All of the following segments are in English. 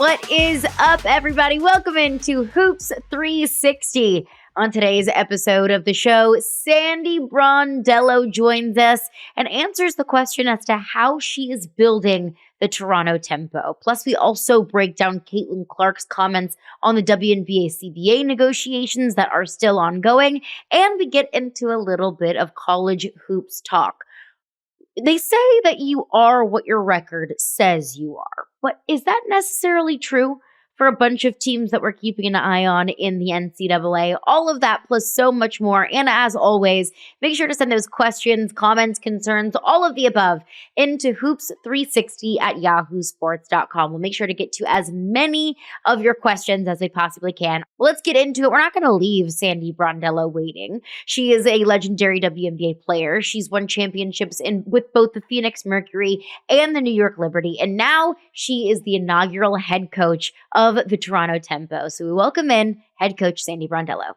What is up, everybody? Welcome into Hoops 360. On today's episode of the show, Sandy Brondello joins us and answers the question as to how she is building the Toronto tempo. Plus, we also break down Caitlin Clark's comments on the WNBA CBA negotiations that are still ongoing, and we get into a little bit of college hoops talk. They say that you are what your record says you are, but is that necessarily true for a bunch of teams that we're keeping an eye on in the NCAA? All of that plus so much more. And as always, make sure to send those questions, comments, concerns, all of the above into hoops360 at yahoosports.com. We'll make sure to get to as many of your questions as we possibly can. Let's get into it. We're not going to leave Sandy Brondello waiting. She is a legendary WNBA player. She's won championships with both the Phoenix Mercury and the New York Liberty. And now she is the inaugural head coach of the Toronto Tempo. So we welcome in head coach Sandy Brondello.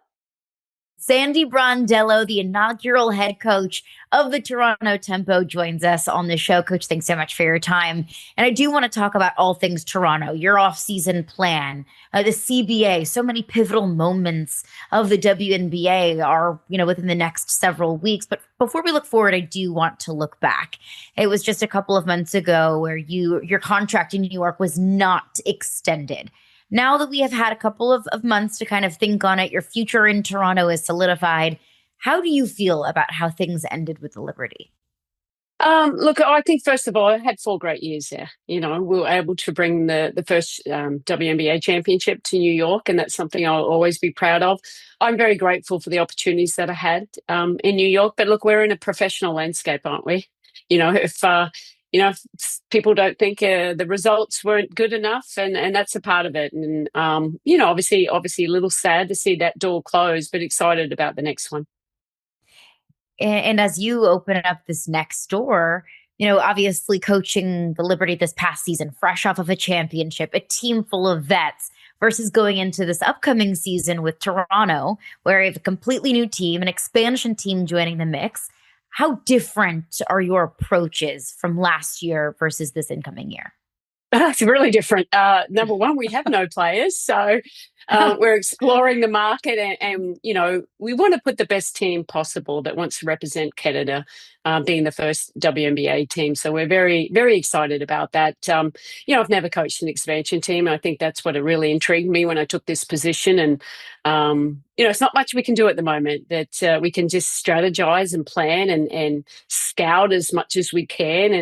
Sandy Brondello, the inaugural head coach of the Toronto Tempo, joins us on the show. Coach, thanks so much for your time. And I do want to talk about all things Toronto, your off-season plan, the CBA. So many pivotal moments of the WNBA are, within the next several weeks. But before we look forward, I do want to look back. It was just a couple of months ago where your contract in New York was not extended. Now that we have had a couple of months to kind of think on it, your future in Toronto is solidified. How do you feel about how things ended with the Liberty? Look, I think, first of all, I had 4 great years there. We were able to bring the first WNBA championship to New York, and that's something I'll always be proud of. I'm very grateful for the opportunities that I had in New York. But look, we're in a professional landscape, aren't we? If people don't think the results weren't good enough, and that's a part of it. And, obviously a little sad to see that door close, but excited about the next one. And as you open up this next door, obviously coaching the Liberty this past season, fresh off of a championship, a team full of vets, versus going into this upcoming season with Toronto, where you have a completely new team, an expansion team joining the mix. How different are your approaches from last year versus this incoming year? It's really different. Number one, we have no players, so we're exploring the market, and we want to put the best team possible that wants to represent Canada, being the first WNBA team. So we're very, very excited about that. I've never coached an expansion team. I think that's what really intrigued me when I took this position. And it's not much we can do at the moment. That we can just strategize and plan and scout as much as we can.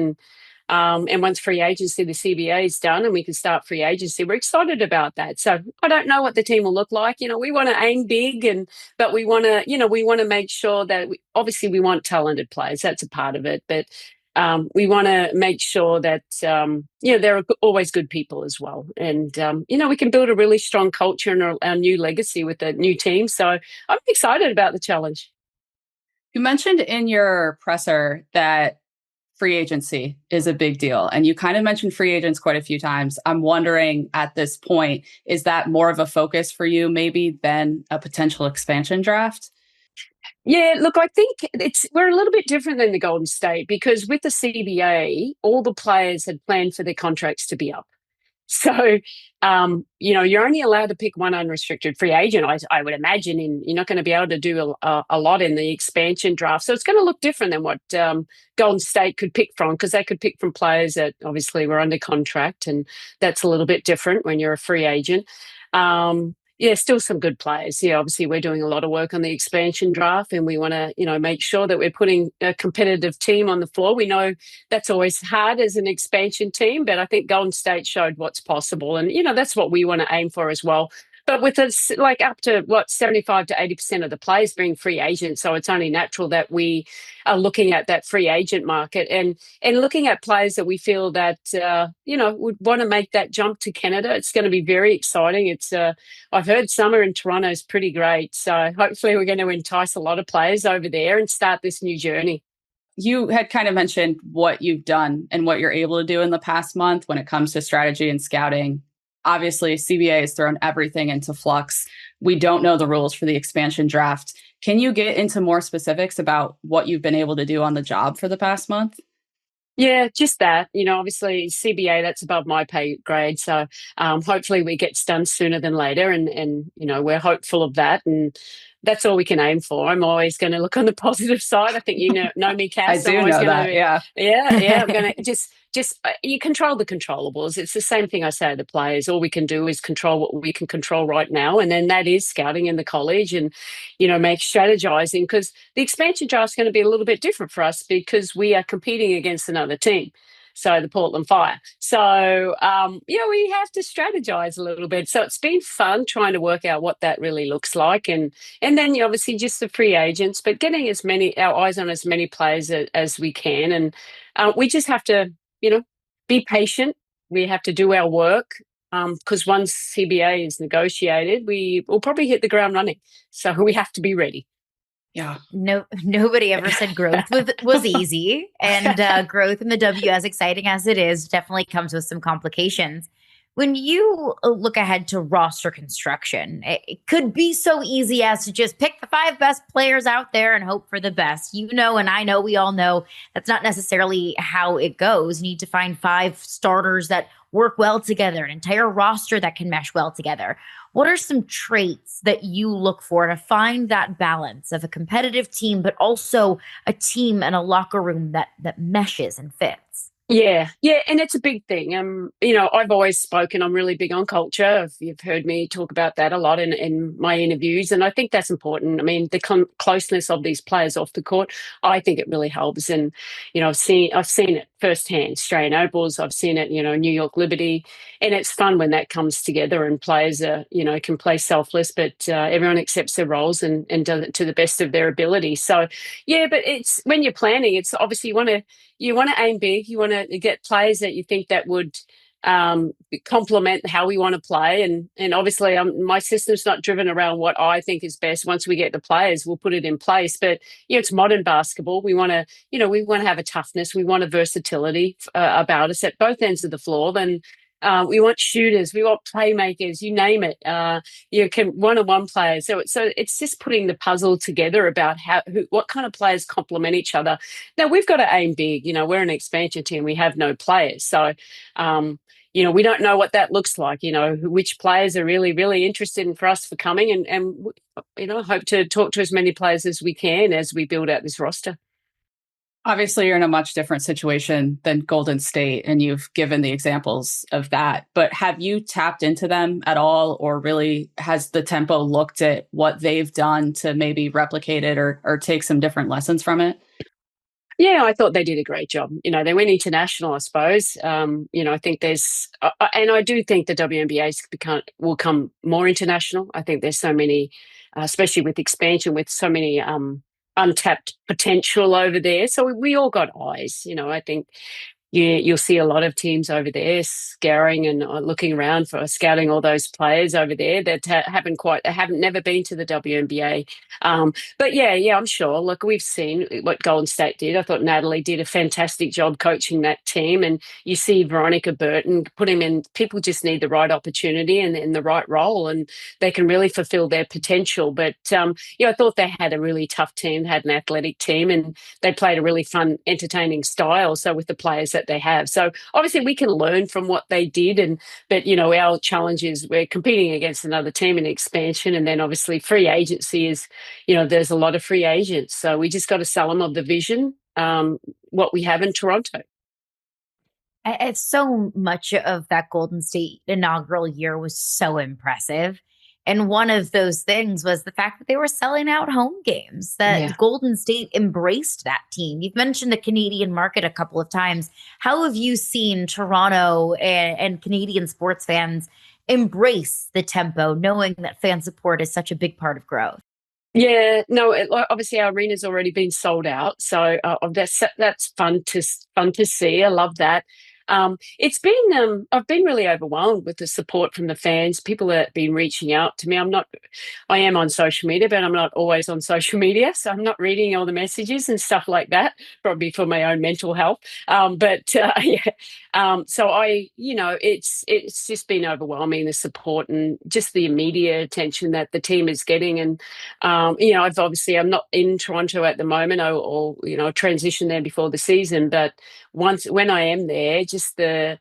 And once free agency, the CBA is done, and we can start free agency, we're excited about that. So I don't know what the team will look like. We want to aim big, but we want to make sure that obviously we want talented players. That's a part of it, but we want to make sure that there are always good people as well, and we can build a really strong culture and our new legacy with the new team. So I'm excited about the challenge. You mentioned in your presser that free agency is a big deal, and you kind of mentioned free agents quite a few times. I'm wondering at this point, is that more of a focus for you maybe than a potential expansion draft? Yeah, look, I think we're a little bit different than the Golden State, because with the CBA, all the players had planned for their contracts to be up. So, you're only allowed to pick one unrestricted free agent, I would imagine, and you're not going to be able to do a lot in the expansion draft. So it's going to look different than what Golden State could pick from, because they could pick from players that obviously were under contract, and that's a little bit different when you're a free agent. Still some good players. Yeah, obviously we're doing a lot of work on the expansion draft, and we want to, make sure that we're putting a competitive team on the floor. We know that's always hard as an expansion team, but I think Golden State showed what's possible, and that's what we want to aim for as well. But with us, like up to 75 to 80% of the players being free agents, so it's only natural that we are looking at that free agent market and looking at players that we feel that would want to make that jump to Canada. It's going to be very exciting. I've heard summer in Toronto is pretty great, so hopefully we're going to entice a lot of players over there and start this new journey. You had kind of mentioned what you've done and what you're able to do in the past month when it comes to strategy and scouting. Obviously, CBA has thrown everything into flux. We don't know the rules for the expansion draft. Can you get into more specifics about what you've been able to do on the job for the past month? Yeah, just that. Obviously CBA, that's above my pay grade. So hopefully we get done sooner than later, and we're hopeful of that. And that's all we can aim for. I'm always going to look on the positive side. I think know me, I Cass. I'm do always know going that. to, Yeah. yeah. I'm going to just you control the controllables. It's the same thing I say to the players. All we can do is control what we can control right now, and then that is scouting in the college and make strategizing, because the expansion draft is going to be a little bit different for us because we are competing against another team. So the Portland Fire. So, we have to strategize a little bit. So it's been fun trying to work out what that really looks like. And then obviously just the free agents, but getting our eyes on as many players as we can. And we just have to, be patient. We have to do our work, because once CBA is negotiated, we will probably hit the ground running. So we have to be ready. Yeah. No, nobody ever said growth was easy, and growth in the W, as exciting as it is, definitely comes with some complications. When you look ahead to roster construction, it could be so easy as to just pick the five best players out there and hope for the best. And I know, we all know that's not necessarily how it goes. You need to find five starters that work well together, an entire roster that can mesh well together. What are some traits that you look for to find that balance of a competitive team, but also a team and a locker room that meshes and fits? Yeah, and it's a big thing. I've always spoken. I'm really big on culture. You've heard me talk about that a lot in my interviews, and I think that's important. I mean, the closeness of these players off the court, I think it really helps. And I've seen it firsthand. Australian Opals, I've seen it. New York Liberty, and it's fun when that comes together and players are can play selfless, but everyone accepts their roles and does it to the best of their ability. So, yeah, but it's when you're planning, it's obviously you want to aim big. You want to get players that you think that would complement how we want to play. And obviously, my system's not driven around what I think is best. Once we get the players, we'll put it in place. But it's modern basketball. We want to have a toughness. We want a versatility about us at both ends of the floor. Then. We want shooters, we want playmakers, you name it. You can one-on-one players. So it's just putting the puzzle together about what kind of players complement each other. Now we've got to aim big. We're an expansion team. We have no players, so we don't know what that looks like. Which players are really, really interested in for us for coming, and hope to talk to as many players as we can as we build out this roster. Obviously, you're in a much different situation than Golden State, and you've given the examples of that. But have you tapped into them at all, or really has the Tempo looked at what they've done to maybe replicate it or take some different lessons from it? Yeah, I thought they did a great job. They went international, I suppose. I think and I do think the WNBA will come more international. I think there's so many, especially with expansion, with so many untapped potential over there. So we all got eyes. I think you'll see a lot of teams over there scouring and looking around for scouting all those players over there that haven't never been to the WNBA. But yeah, I'm sure. Look, we've seen what Golden State did. I thought Negley did a fantastic job coaching that team, and you see Veronica Burton put him in. People just need the right opportunity and in the right role, and they can really fulfill their potential. But I thought they had a really tough team, had an athletic team, and they played a really fun, entertaining style. So with the players that they have. So obviously we can learn from what they did, but our challenge is we're competing against another team in expansion, and then obviously free agency is, there's a lot of free agents. So we just got to sell them of the vision, what we have in Toronto. It's so much of that Golden State inaugural year was so impressive. And one of those things was the fact that they were selling out home games, that Golden State embraced that team. You've mentioned the Canadian market a couple of times. How have you seen Toronto and Canadian sports fans embrace the Tempo, knowing that fan support is such a big part of growth? Yeah, no. Obviously, our arena's already been sold out, so that's fun to see. I love that. It's been I've been really overwhelmed with the support from the fans, people that have been reaching out to me. I am on social media, but I'm not always on social media, so I'm not reading all the messages and stuff like that, probably for my own mental health. But yeah, so it's just been overwhelming, the support and just the immediate attention that the team is getting. And I'm not in Toronto at the moment, or transition there before the season. But when I am there, just the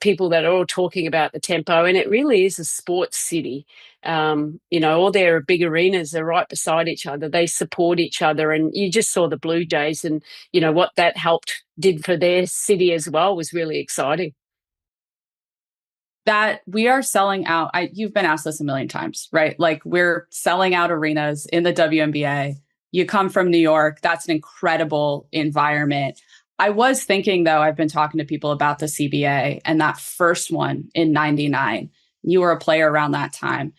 people that are all talking about the tempo, and it really is a sports city. All their big arenas are right beside each other. They support each other, and you just saw the Blue Jays, and what that did for their city as well was really exciting. That we are selling out. You've been asked this a million times, right? Like, we're selling out arenas in the WNBA. You come from New York. That's an incredible environment. I was thinking, though, I've been talking to people about the CBA and that first one in 99. You were a player around that time.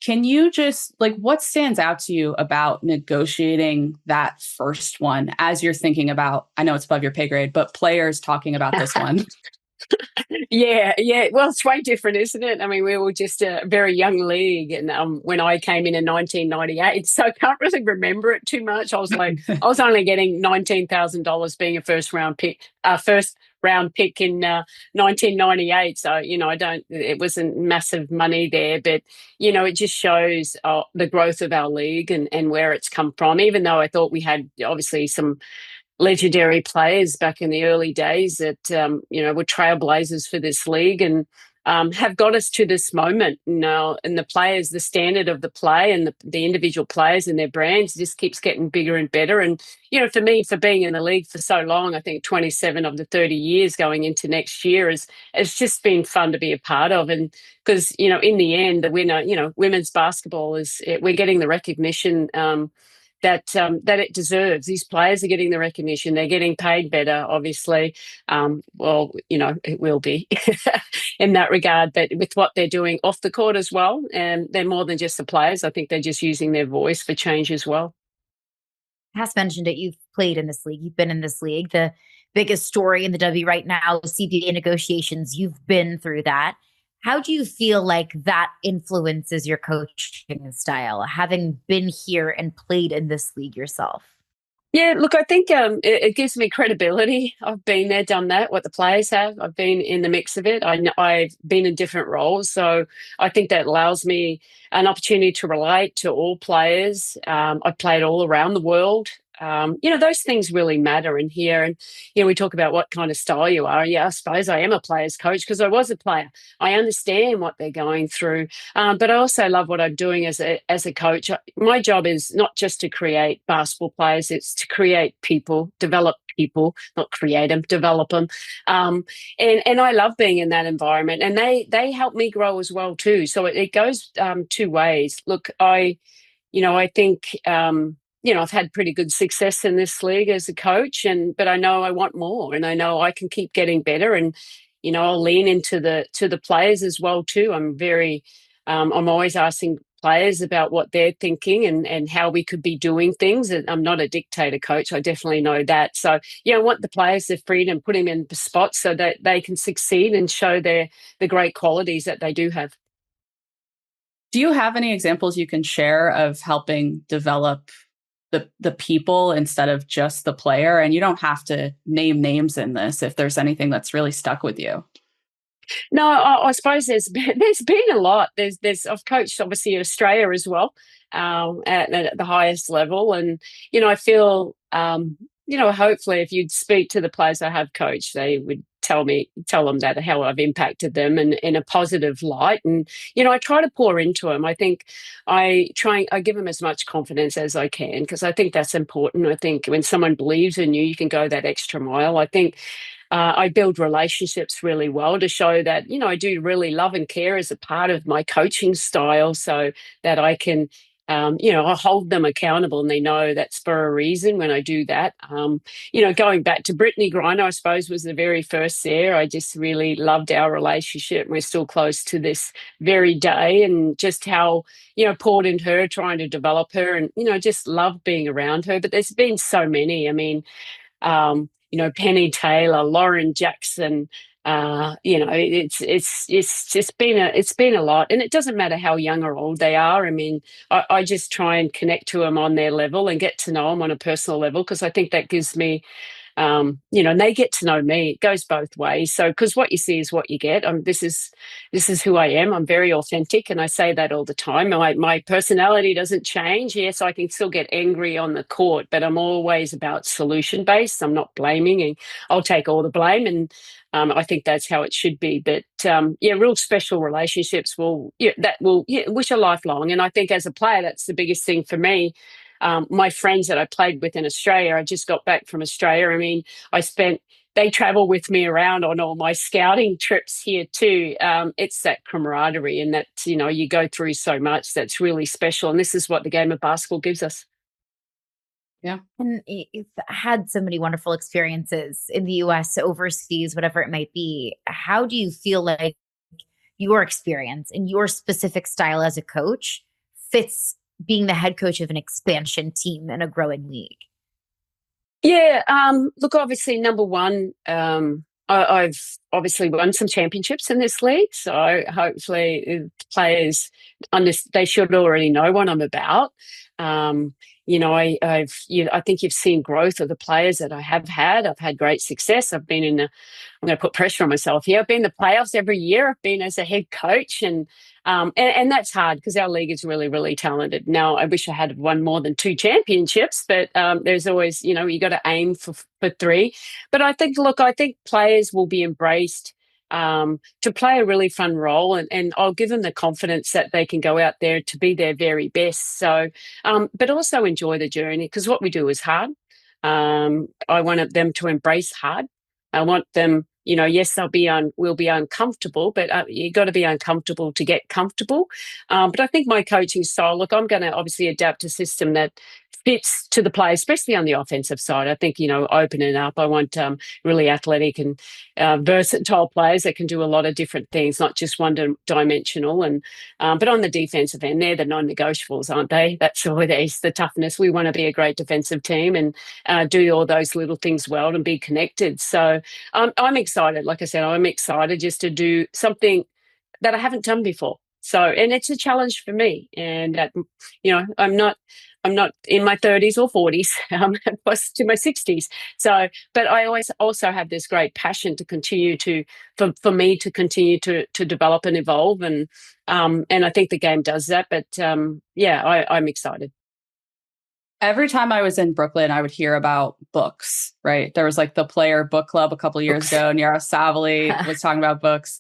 Can you just, what stands out to you about negotiating that first one as you're thinking about, I know it's above your pay grade, but players talking about this one? Yeah. Well, it's way different, isn't it? I mean, we were just a very young league, and when I came in 1998, so I can't really remember it too much. I was only getting $19,000 being a first round pick in 1998. So it wasn't massive money there, but it just shows the growth of our league and where it's come from. Even though I thought we had obviously some legendary players back in the early days that were trailblazers for this league, and have got us to this moment now. And the players, the standard of the play, and the individual players and their brands just keeps getting bigger and better. And for me, for being in the league for so long, I think 27 of the 30 years going into next year it's just been fun to be a part of. And because in the end, the winner, women's basketball we're getting the recognition that it deserves. These players are getting the recognition. They're getting paid better, obviously. It will be in that regard, but with what they're doing off the court as well. And they're more than just the players. I think they're just using their voice for change as well. Has mentioned it. You've played in this league. You've been in this league. The biggest story in the W right now, the CBA negotiations. You've been through that. How do you feel like that influences your coaching style, having been here and played in this league yourself? Yeah, look, I think it gives me credibility. I've been there, done that, what the players have. I've been in the mix of it. I've been in different roles. So I think that allows me an opportunity to relate to all players. I've played all around the world. Those things really matter in here. And, we talk about what kind of style you are. Yeah, I suppose I am a player's coach because I was a player. I understand what they're going through. But I also love what I'm doing as a coach. My job is not just to create basketball players, it's to create people, develop people, not create them, develop them. And I love being in that environment. And they help me grow as well, too. So it goes two ways. Look, I think I've had pretty good success in this league as a coach, but I know I want more, and I know I can keep getting better. And I'll lean into the players as well too. I'm always asking players about what they're thinking and how we could be doing things. And I'm not a dictator coach. I definitely know that. So I want the players their freedom, put them in the spots so that they can succeed and show the great qualities that they do have. Do you have any examples you can share of helping develop the people instead of just the player? And you don't have to name names in this if there's anything that's really stuck with you. No, I suppose there's been a lot. I've coached obviously Australia as well, at the highest level, and I feel hopefully if you'd speak to the players I have coached, they would tell them that how I've impacted them and in a positive light. And I try to pour into them. I think I give them as much confidence as I can, because I think that's important. I think when someone believes in you, you can go that extra mile. I think I build relationships really well to show that I do really love and care as a part of my coaching style, so that I can I hold them accountable, and they know that's for a reason when I do that. Going back to Brittany Griner, I suppose, was the very first there. I just really loved our relationship. We're still close to this very day, and just how, poured into her, trying to develop her, and, just love being around her. But there's been so many. I mean, Penny Taylor, Lauren Jackson. It's just been a lot, and it doesn't matter how young or old they are. I mean, I just try and connect to them on their level and get to know them on a personal level, because I think that gives me and they get to know me. It goes both ways. So, because what you see is what you get. This is who I am. I'm very authentic, and I say that all the time. My personality doesn't change. Yes, I can still get angry on the court, but I'm always about solution based. I'm not blaming, and I'll take all the blame. And I think that's how it should be. But real special relationships which are lifelong. And I think as a player, that's the biggest thing for me. My friends that I played with in Australia, I just got back from Australia. I mean, they travel with me around on all my scouting trips here too. It's that camaraderie, and that, you go through so much that's really special. And this is what the game of basketball gives us. Yeah. And you've had so many wonderful experiences in the US, overseas, whatever it might be. How do you feel like your experience and your specific style as a coach fits being the head coach of an expansion team in a growing league? Yeah, look, obviously, number one, I've obviously won some championships in this league, so hopefully players they should already know what I'm about. I think you've seen growth of the players that I have had. I've had great success. I'm going to put pressure on myself here. I've been in the playoffs every year. I've been as a head coach, and that's hard because our league is really, really talented. Now, I wish I had won more than 2 championships, but there's always, you got to aim for 3. But I think players will be embraced to play a really fun role, and I'll give them the confidence that they can go out there to be their very best. So, but also enjoy the journey, because what we do is hard. I want them to embrace hard. I want them, yes, we'll be uncomfortable, but you got to be uncomfortable to get comfortable. But I think my coaching style, look, I'm going to obviously adapt a system that fits to the play, especially on the offensive side. I think, opening up, I want really athletic and versatile players that can do a lot of different things, not just one-dimensional. And but on the defensive end, they're the non-negotiables, aren't they? That's always the toughness. We want to be a great defensive team and do all those little things well and be connected. So I'm excited. Like I said, I'm excited just to do something that I haven't done before. So, and it's a challenge for me. And I'm not in my 30s or 40s, plus to my 60s. So, but I always also have this great passion to continue for me to continue to develop and evolve. And I think the game does that. But I'm excited. Every time I was in Brooklyn, I would hear about books, right? There was like the player book club a couple of years ago, and Yara Savali was talking about books.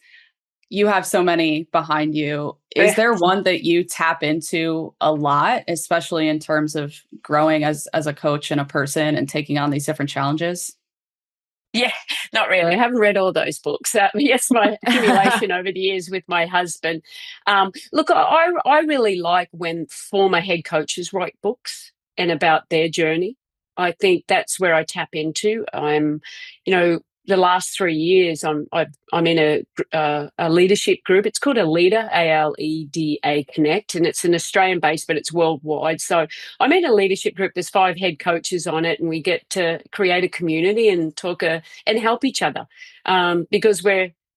You have so many behind you. Is there one that you tap into a lot, especially in terms of growing as a coach and a person and taking on these different challenges? Yeah, not really. I haven't read all those books. Yes, my accumulation over the years with my husband. Look, I really like when former head coaches write books and about their journey. I think that's where I tap into. I'm, the last 3 years, I'm in a leadership group. It's called ALEDA, ALEDA Connect, and it's an Australian base, but it's worldwide. So I'm in a leadership group. There's 5 head coaches on it, and we get to create a community and talk and help each other, because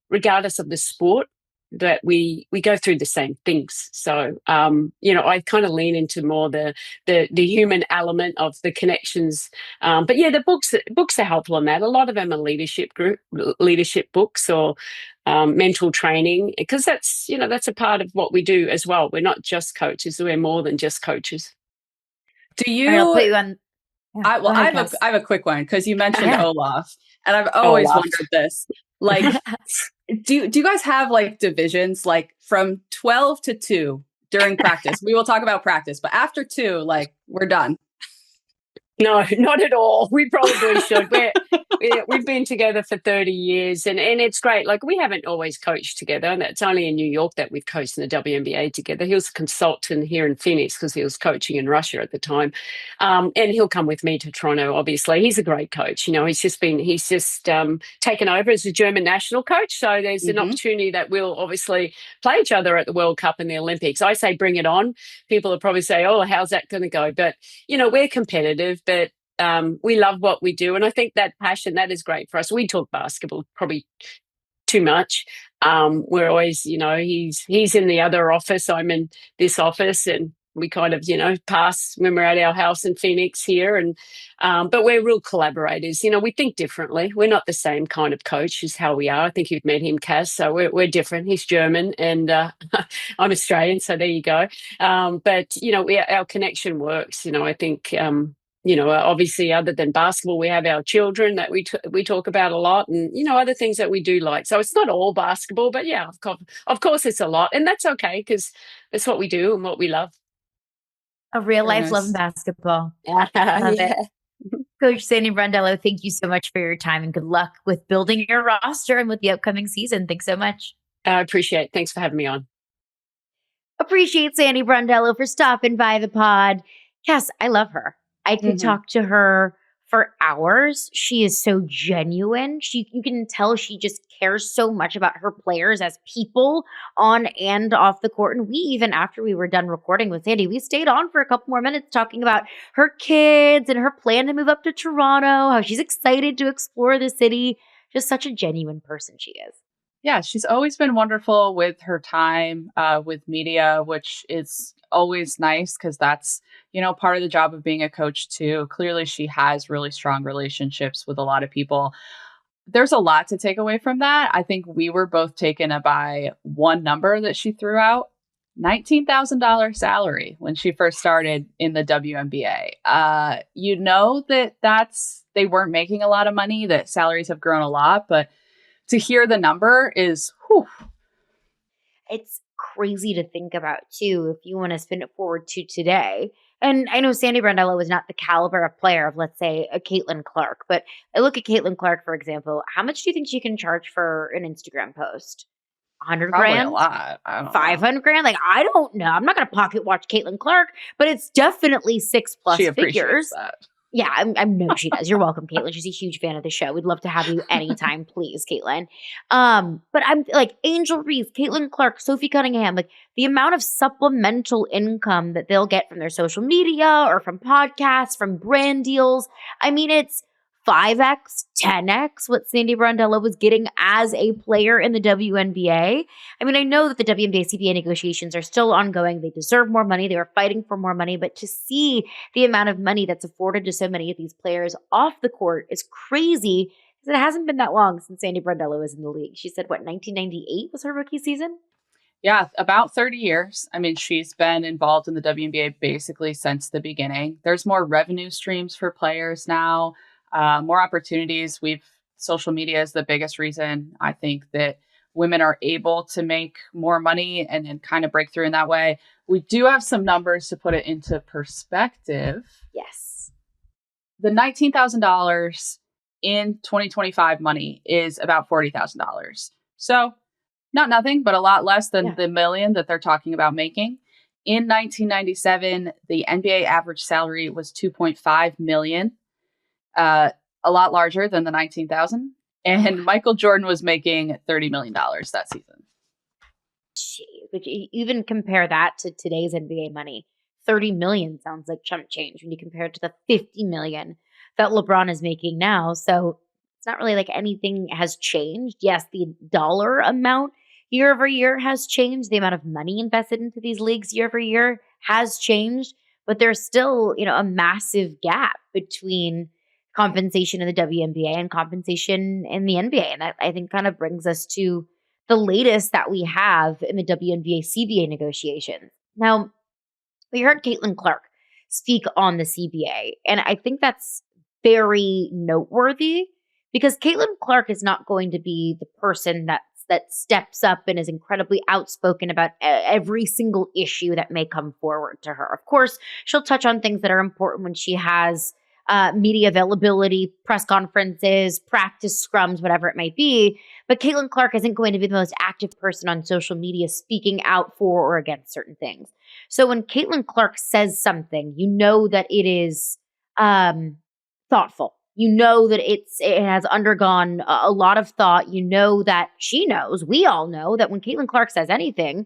regardless of the sport, that we go through the same things. So I kind of lean into more the human element of the connections. But yeah, the books are helpful on that. A lot of them are leadership books or mental training, because that's a part of what we do as well. We're not just coaches; we're more than just coaches. Do you? I'll put you on. Yeah, I have a quick one, because you mentioned Olaf, and I've always wondered this. Like, do you guys have like divisions, like from 12 to 2 during practice? We will talk about practice, but after 2, like, we're done. No, not at all. We probably should. We've been together for 30 years, and it's great. Like, we haven't always coached together, and it's only in New York that we've coached in the WNBA together. He was a consultant here in Phoenix because he was coaching in Russia at the time, and he'll come with me to Toronto. Obviously, he's a great coach. He's just taken over as a German national coach. So there's an opportunity that we'll obviously play each other at the World Cup and the Olympics. I say bring it on. People will probably say, "Oh, how's that going to go?" But we're competitive. But We love what we do. And I think that passion, that is great for us. We talk basketball probably too much. We're always, he's in the other office, I'm in this office, and we kind of, pass when we're at our house in Phoenix here. And but we're real collaborators. We think differently. We're not the same kind of coach as how we are. I think you've met him, Cass. So we're different. He's German, and I'm Australian. So there you go. But our connection works. I think. Obviously, other than basketball, we have our children that we talk about a lot, and other things that we do like. So it's not all basketball, but yeah, of course, it's a lot, and that's okay because that's what we do and what we love. A real life love in basketball. Love it. Coach Sandy Brondello, thank you so much for your time and good luck with building your roster and with the upcoming season. Thanks so much. I appreciate it. Thanks for having me on. Appreciate Sandy Brondello for stopping by the pod. Cass, I love her. I could talk to her for hours. She is so genuine. You can tell she just cares so much about her players as people on and off the court. And we, even after we were done recording with Sandy, we stayed on for a couple more minutes talking about her kids and her plan to move up to Toronto, how she's excited to explore the city. Just such a genuine person she is. Yeah, she's always been wonderful with her time with media, which is always nice because that's, part of the job of being a coach too. Clearly, she has really strong relationships with a lot of people. There's a lot to take away from that. I think we were both taken by one number that she threw out. $19,000 salary when she first started in the WNBA. They weren't making a lot of money, that salaries have grown a lot, but to hear the number is, whew. It's crazy to think about, too, if you want to spin it forward to today. And I know Sandy Brondello was not the caliber of player of, let's say, a Caitlin Clark. But I look at Caitlin Clark, for example. How much do you think she can charge for an Instagram post? 100 Probably grand? A lot. I don't 500 grand? Like, I don't know. I'm not going to pocket watch Caitlin Clark, but it's definitely 6+ she appreciates figures. That. Yeah, I know she does. You're welcome, Caitlin. She's a huge fan of the show. We'd love to have you anytime, please, Caitlin. But I'm like Angel Reese, Caitlin Clark, Sophie Cunningham, like the amount of supplemental income that they'll get from their social media or from podcasts, from brand deals. I mean, it's 5x, 10x what Sandy Brondello was getting as a player in the WNBA. I mean, I know that the WNBA CBA negotiations are still ongoing. They deserve more money. They are fighting for more money. But to see the amount of money that's afforded to so many of these players off the court is crazy because it hasn't been that long since Sandy Brondello was in the league. She said, 1998 was her rookie season? Yeah, about 30 years. I mean, she's been involved in the WNBA basically since the beginning. There's more revenue streams for players now. More opportunities. Social media is the biggest reason I think that women are able to make more money and kind of break through in that way. We do have some numbers to put it into perspective. Yes. The $19,000 in 2025 money is about $40,000. So not nothing, but a lot less than the million that they're talking about making. In 1997, the NBA average salary was $2.5 million. A lot larger than the 19,000. And Michael Jordan was making $30 million that season. Jeez, but you even compare that to today's NBA money. 30 million sounds like chump change when you compare it to the 50 million that LeBron is making now. So it's not really like anything has changed. Yes, the dollar amount year over year has changed. The amount of money invested into these leagues year over year has changed. But there's still, a massive gap between compensation in the WNBA and compensation in the NBA. And that, I think, kind of brings us to the latest that we have in the WNBA CBA negotiations. Now, we heard Caitlin Clark speak on the CBA, and I think that's very noteworthy because Caitlin Clark is not going to be the person that steps up and is incredibly outspoken about every single issue that may come forward to her. Of course, she'll touch on things that are important when she has media availability, press conferences, practice scrums, whatever it might be. But Caitlin Clark isn't going to be the most active person on social media speaking out for or against certain things. So when Caitlin Clark says something, you know that it is thoughtful. You know that it has undergone a lot of thought. You know that she knows, we all know that when Caitlin Clark says anything,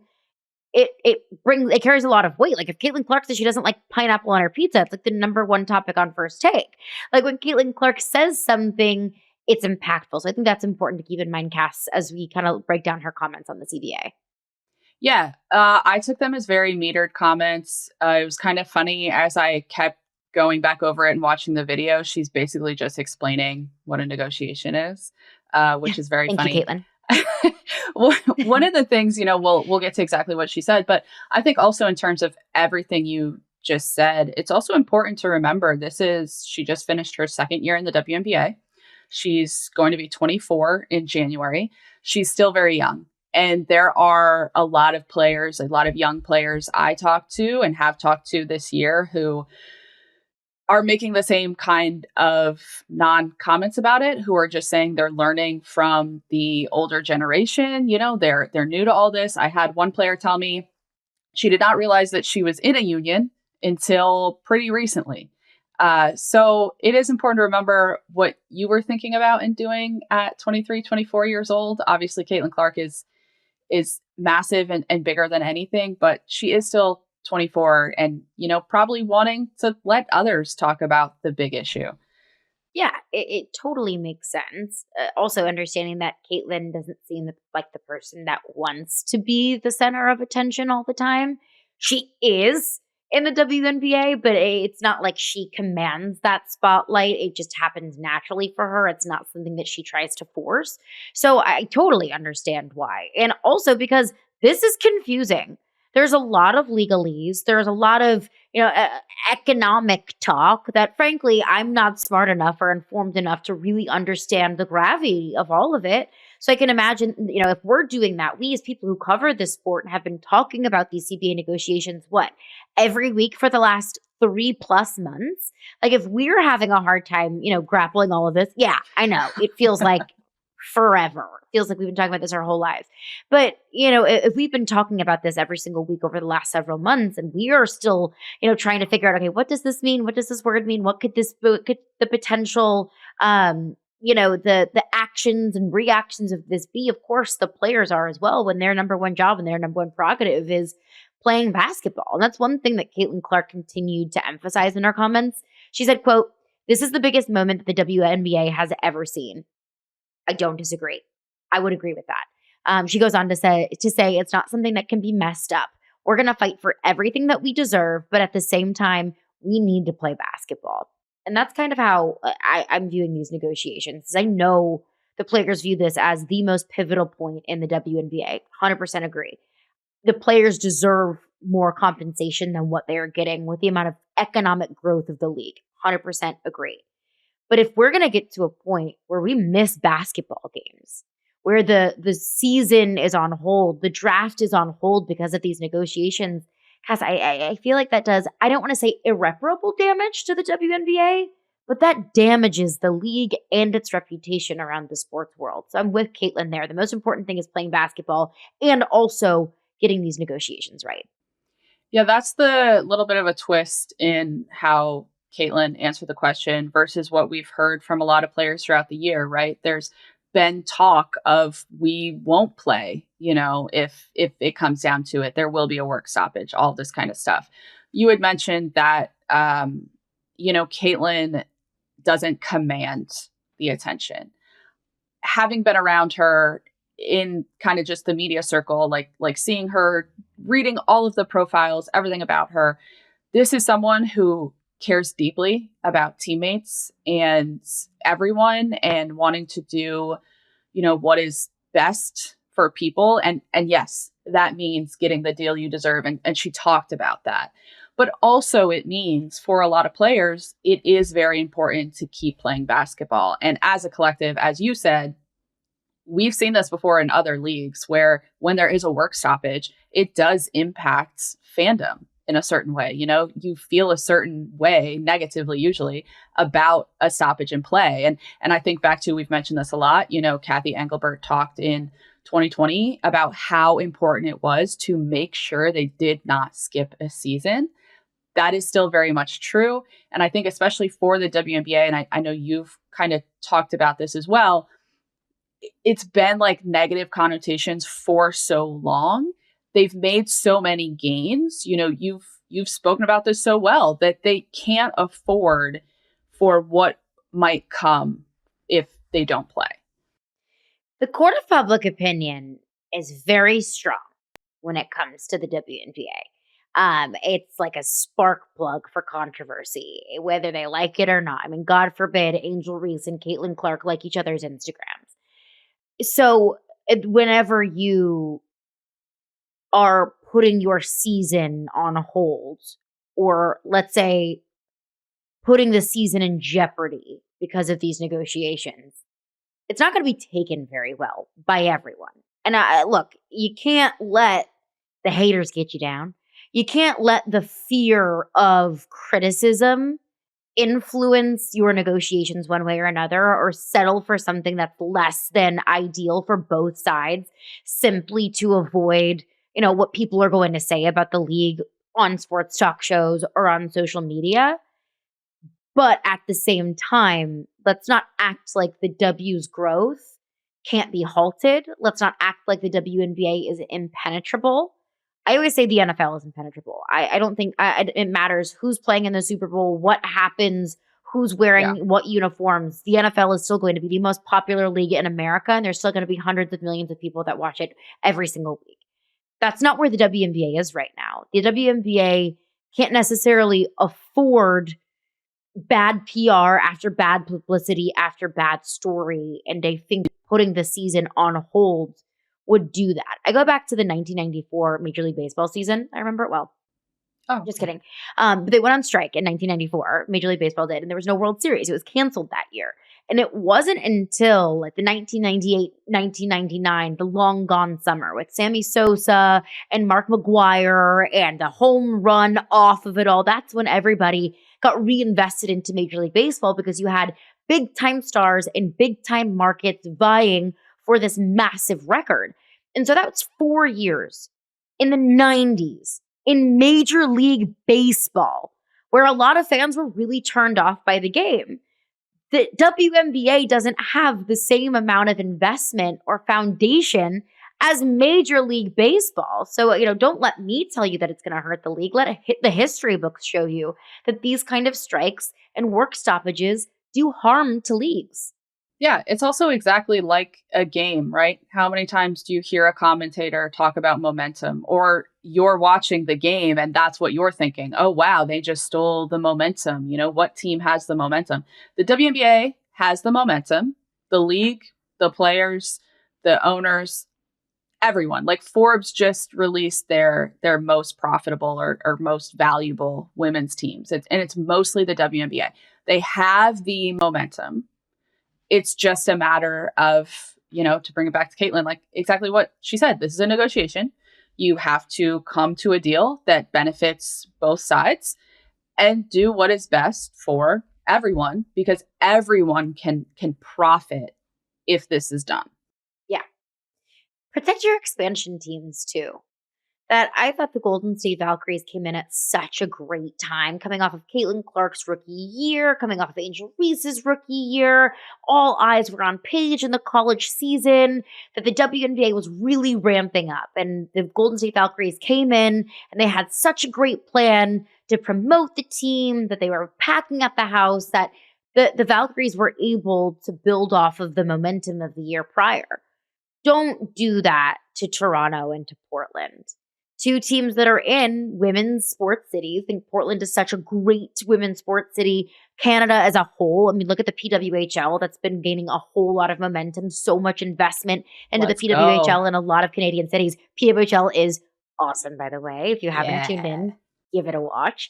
it carries a lot of weight. Like if Caitlin Clark says she doesn't like pineapple on her pizza, it's like the number one topic on First Take. Like when Caitlin Clark says something, it's impactful. So I think that's important to keep in mind, Cass, as we kind of break down her comments on the CBA. Yeah, I took them as very metered comments. It was kind of funny as I kept going back over it and watching the video. She's basically just explaining what a negotiation is, which is very Thank funny. you, Caitlin. One of the things, we'll get to exactly what she said, but I think also in terms of everything you just said, it's also important to remember she just finished her second year in the WNBA. She's going to be 24 in January. She's still very young. And there are a lot of players, a lot of young players I talked to and have talked to this year who are making the same kind of non-comments about it, who are just saying they're learning from the older generation. They're new to all this. I had one player tell me she did not realize that she was in a union until pretty recently. So it is important to remember what you were thinking about and doing at 23, 24 years old. Obviously, Caitlin Clark is massive and bigger than anything, but she is still 24 and, probably wanting to let others talk about the big issue. Yeah, it totally makes sense. Also understanding that Caitlin doesn't seem like the person that wants to be the center of attention all the time. She is in the WNBA, but it's not like she commands that spotlight. It just happens naturally for her. It's not something that she tries to force. So I totally understand why. And also because this is confusing. There's a lot of legalese. There's a lot of, economic talk that frankly, I'm not smart enough or informed enough to really understand the gravity of all of it. So I can imagine, if we're doing that, we as people who cover this sport have been talking about these CBA negotiations, every week for the last 3+ months? Like if we're having a hard time, grappling all of this, yeah, I know. It feels like forever. It feels like we've been talking about this our whole lives. But, if we've been talking about this every single week over the last several months and we are still, trying to figure out, okay, what does this mean? What does this word mean? What could the potential, the actions and reactions of this be? Of course, the players are as well when their number one job and their number one prerogative is playing basketball. And that's one thing that Caitlin Clark continued to emphasize in her comments. She said, quote, "This is the biggest moment that the WNBA has ever seen." I don't disagree. I would agree with that. She goes on to say it's not something that can be messed up. We're going to fight for everything that we deserve, but at the same time, we need to play basketball. And that's kind of how I'm viewing these negotiations. I know the players view this as the most pivotal point in the WNBA. 100% agree. The players deserve more compensation than what they are getting with the amount of economic growth of the league. 100% agree. But if we're going to get to a point where we miss basketball games, where the season is on hold, the draft is on hold because of these negotiations, because I feel like that does, I don't want to say irreparable damage to the WNBA, but that damages the league and its reputation around the sports world. So I'm with Caitlin there. The most important thing is playing basketball and also getting these negotiations right. Yeah, that's the little bit of a twist in how Caitlin answered the question versus what we've heard from a lot of players throughout the year, right? There's been talk of we won't play, if it comes down to it. There will be a work stoppage, all this kind of stuff. You had mentioned that, Caitlin doesn't command the attention. Having been around her in kind of just the media circle, like seeing her, reading all of the profiles, everything about her, this is someone who cares deeply about teammates and everyone and wanting to do, what is best for people. And yes, that means getting the deal you deserve. And she talked about that. But also it means for a lot of players, it is very important to keep playing basketball. And as a collective, as you said, we've seen this before in other leagues where when there is a work stoppage, it does impact fandom in a certain way. You feel a certain way, negatively usually, about a stoppage in play. And I think back to, we've mentioned this a lot, Kathy Engelbert talked in 2020 about how important it was to make sure they did not skip a season. That is still very much true. And I think especially for the WNBA, and I know you've kind of talked about this as well, it's been like negative connotations for so long they've made so many gains. You know, you've spoken about this so well that they can't afford for what might come if they don't play. The court of public opinion is very strong when it comes to the WNBA. It's like a spark plug for controversy, whether they like it or not. I mean, God forbid Angel Reese and Caitlin Clark like each other's Instagrams. So whenever you are putting your season on hold, or let's say putting the season in jeopardy because of these negotiations, it's not going to be taken very well by everyone. And look, you can't let the haters get you down. You can't let the fear of criticism influence your negotiations one way or another, or settle for something that's less than ideal for both sides simply to avoid, what people are going to say about the league on sports talk shows or on social media. But at the same time, let's not act like the W's growth can't be halted. Let's not act like the WNBA is impenetrable. I always say the NFL is impenetrable. I don't think it matters who's playing in the Super Bowl, what happens, who's wearing what uniforms. The NFL is still going to be the most popular league in America, and there's still going to be hundreds of millions of people that watch it every single week. That's not where the WNBA is right now. The WNBA can't necessarily afford bad PR after bad publicity after bad story, and I think putting the season on hold would do that. I go back to the 1994 Major League Baseball season. I remember it well. Oh, just kidding. But they went on strike in 1994. Major League Baseball did, and there was no World Series. It was canceled that year. And it wasn't until like the 1998, 1999, the long gone summer with Sammy Sosa and Mark McGwire and the home run off of it all. That's when everybody got reinvested into Major League Baseball, because you had big time stars in big time markets vying for this massive record. And so that was 4 years in the 90s in Major League Baseball, where a lot of fans were really turned off by the game. The WNBA doesn't have the same amount of investment or foundation as Major League Baseball. So, don't let me tell you that it's going to hurt the league. Let the history books show you that these kind of strikes and work stoppages do harm to leagues. Yeah, it's also exactly like a game, right? How many times do you hear a commentator talk about momentum, or you're watching the game and that's what you're thinking? Oh, wow, they just stole the momentum. What team has the momentum? The WNBA has the momentum. The league, the players, the owners, everyone. Like Forbes just released their most profitable or most valuable women's teams. And it's mostly the WNBA. They have the momentum. It's just a matter of, to bring it back to Caitlin, like exactly what she said. This is a negotiation. You have to come to a deal that benefits both sides and do what is best for everyone, because everyone can profit if this is done. Yeah. Protect your expansion teams too. That I thought the Golden State Valkyries came in at such a great time, coming off of Caitlin Clark's rookie year, coming off of Angel Reese's rookie year. All eyes were on Paige in the college season, that the WNBA was really ramping up. And the Golden State Valkyries came in and they had such a great plan to promote the team, that they were packing up the house, that the Valkyries were able to build off of the momentum of the year prior. Don't do that to Toronto and to Portland. Two teams that are in women's sports cities. I think Portland is such a great women's sports city. Canada as a whole. I mean, look at the PWHL. That's been gaining a whole lot of momentum. So much investment into the PWHL in a lot of Canadian cities. PWHL is awesome, by the way. If you haven't tuned in, give it a watch.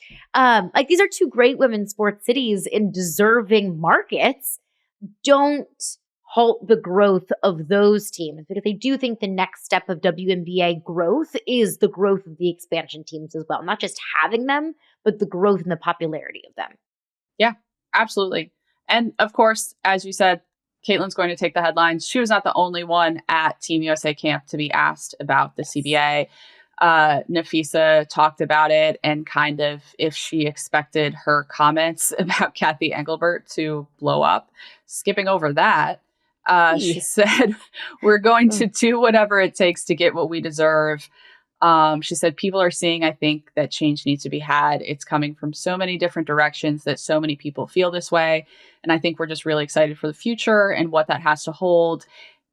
These are two great women's sports cities in deserving markets. Don't halt the growth of those teams, because I do think the next step of WNBA growth is the growth of the expansion teams as well. Not just having them, but the growth and the popularity of them. Yeah, absolutely. And of course, as you said, Caitlin's going to take the headlines. She was not the only one at Team USA camp to be asked about the CBA. Nafisa talked about it and kind of if she expected her comments about Kathy Engelbert to blow up. Skipping over that, she said, we're going to do whatever it takes to get what we deserve. She said, people are seeing, I think, that change needs to be had. It's coming from so many different directions that so many people feel this way. And I think we're just really excited for the future and what that has to hold.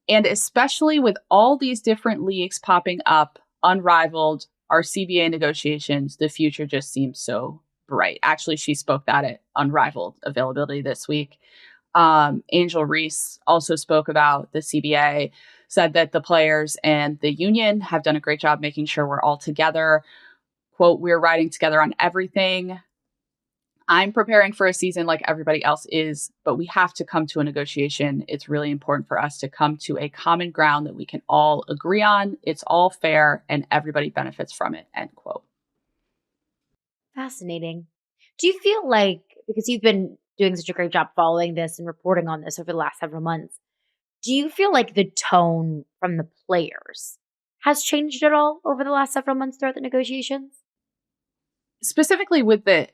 And especially with all these different leagues popping up, unrivaled, our CBA negotiations, the future just seems so bright. Actually, she spoke that at Unrivaled availability this week. Angel Reese also spoke about the CBA, said that the players and the union have done a great job making sure we're all together. Quote, we're riding together on everything. I'm preparing for a season like everybody else is, but we have to come to a negotiation. It's really important for us to come to a common ground that we can all agree on. It's all fair and everybody benefits from it, end quote. Fascinating. Do you feel like, because you've been doing such a great job following this and reporting on this over the last several months, do you feel like the tone from the players has changed at all over the last several months throughout the negotiations? Specifically with the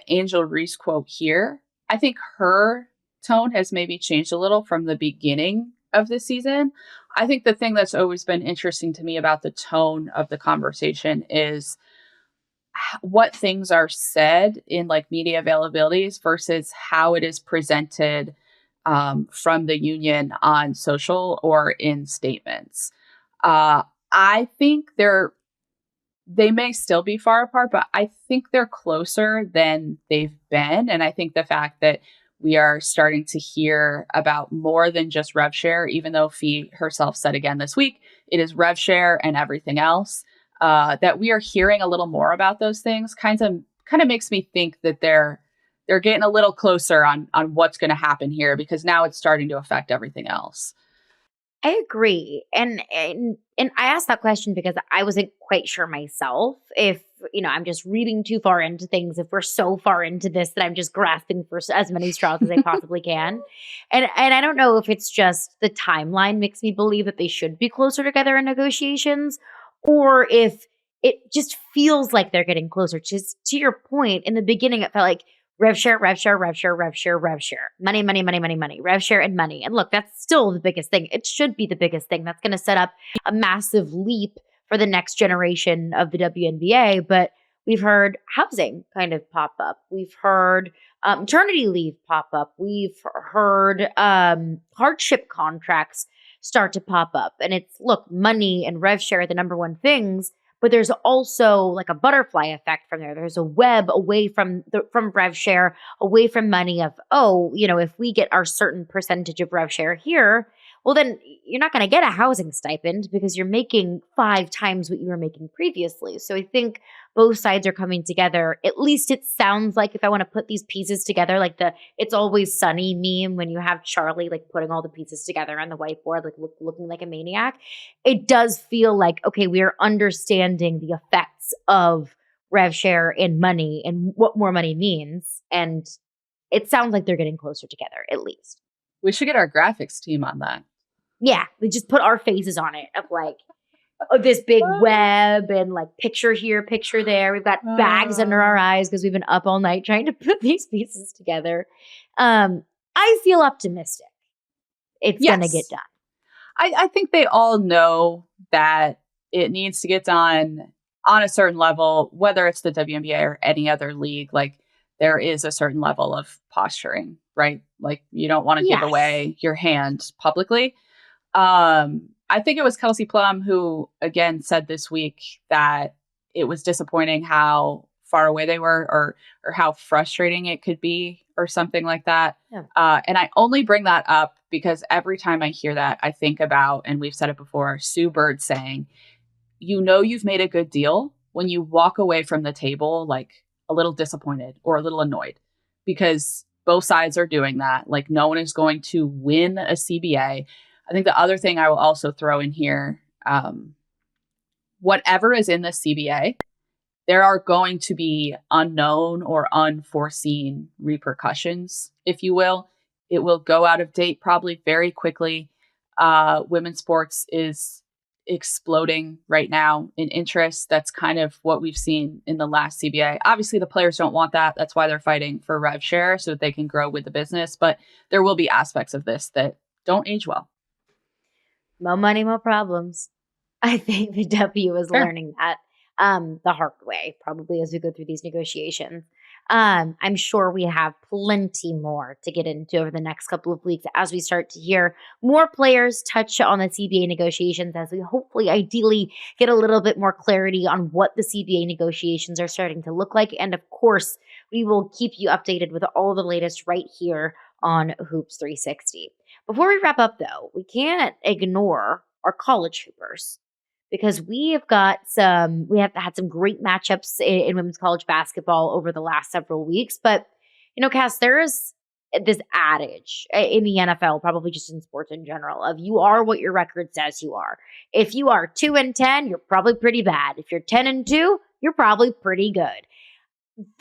Angel Reese quote here, I think her tone has maybe changed a little from the beginning of the season. I think the thing that's always been interesting to me about the tone of the conversation is what things are said in like media availabilities versus how it is presented from the union on social or in statements. I think they may still be far apart, but I think they're closer than they've been. And I think the fact that we are starting to hear about more than just rev share, even though Fee herself said again this week, it is rev share and everything else, that we are hearing a little more about those things kind of makes me think that they're getting a little closer on what's going to happen here, because now it's starting to affect everything else. I agree. And I asked that question because I wasn't quite sure myself if, I'm just reading too far into things, if we're so far into this that I'm just grasping for as many straws as I possibly can. And I don't know if it's just the timeline makes me believe that they should be closer together in negotiations, or if it just feels like they're getting closer. Just to your point, in the beginning, it felt like rev share, rev share, rev share, rev share, rev share. Money, money, money, money, money. Rev share and money. And look, that's still the biggest thing. It should be the biggest thing. That's going to set up a massive leap for the next generation of the WNBA. But we've heard housing kind of pop up. We've heard maternity leave pop up. We've heard hardship contracts start to pop up. And it's, look, money and rev share are the number one things. But there's also like a butterfly effect from there. There's a web away from rev share, away from money of, if we get our certain percentage of rev share here, well, then you're not going to get a housing stipend because you're making 5 times what you were making previously. So I think both sides are coming together. At least it sounds like, if I want to put these pieces together, like the "It's Always Sunny" meme when you have Charlie like putting all the pieces together on the whiteboard, like looking like a maniac. It does feel like, okay, we are understanding the effects of rev share and money and what more money means. And it sounds like they're getting closer together, at least. We should get our graphics team on that. Yeah, we just put our faces on it of like this big web and like picture here, picture there. We've got bags under our eyes because we've been up all night trying to put these pieces together. I feel optimistic. It's going to get done. I think they all know that it needs to get done on a certain level, whether it's the WNBA or any other league. Like, there is a certain level of posturing, right? Like, you don't want to give away your hand publicly. I think it was Kelsey Plum who, again, said this week that it was disappointing how far away they were, or how frustrating it could be, or something like that. Yeah. And I only bring that up because every time I hear that, I think about, and we've said it before, Sue Bird saying, you've made a good deal when you walk away from the table like a little disappointed or a little annoyed, because both sides are doing that. Like, no one is going to win a CBA. I think the other thing I will also throw in here, whatever is in the CBA, there are going to be unknown or unforeseen repercussions, if you will. It will go out of date probably very quickly. Women's sports is exploding right now in interest. That's kind of what we've seen in the last CBA. Obviously, the players don't want that. That's why they're fighting for rev share so that they can grow with the business. But there will be aspects of this that don't age well. More money, more problems. I think the W is Fair. learning that the hard way, probably as we go through these negotiations. I'm sure we have plenty more to get into over the next couple of weeks as we start to hear more players touch on the CBA negotiations, as we hopefully, ideally, get a little bit more clarity on what the CBA negotiations are starting to look like. And of course, we will keep you updated with all the latest right here on Hoops 360. Before we wrap up, though, we can't ignore our college hoopers, because we have had some great matchups in women's college basketball over the last several weeks. But, Cass, there is this adage in the NFL, probably just in sports in general, of you are what your record says you are. If you are 2-10, you're probably pretty bad. If you're 10-2, you're probably pretty good.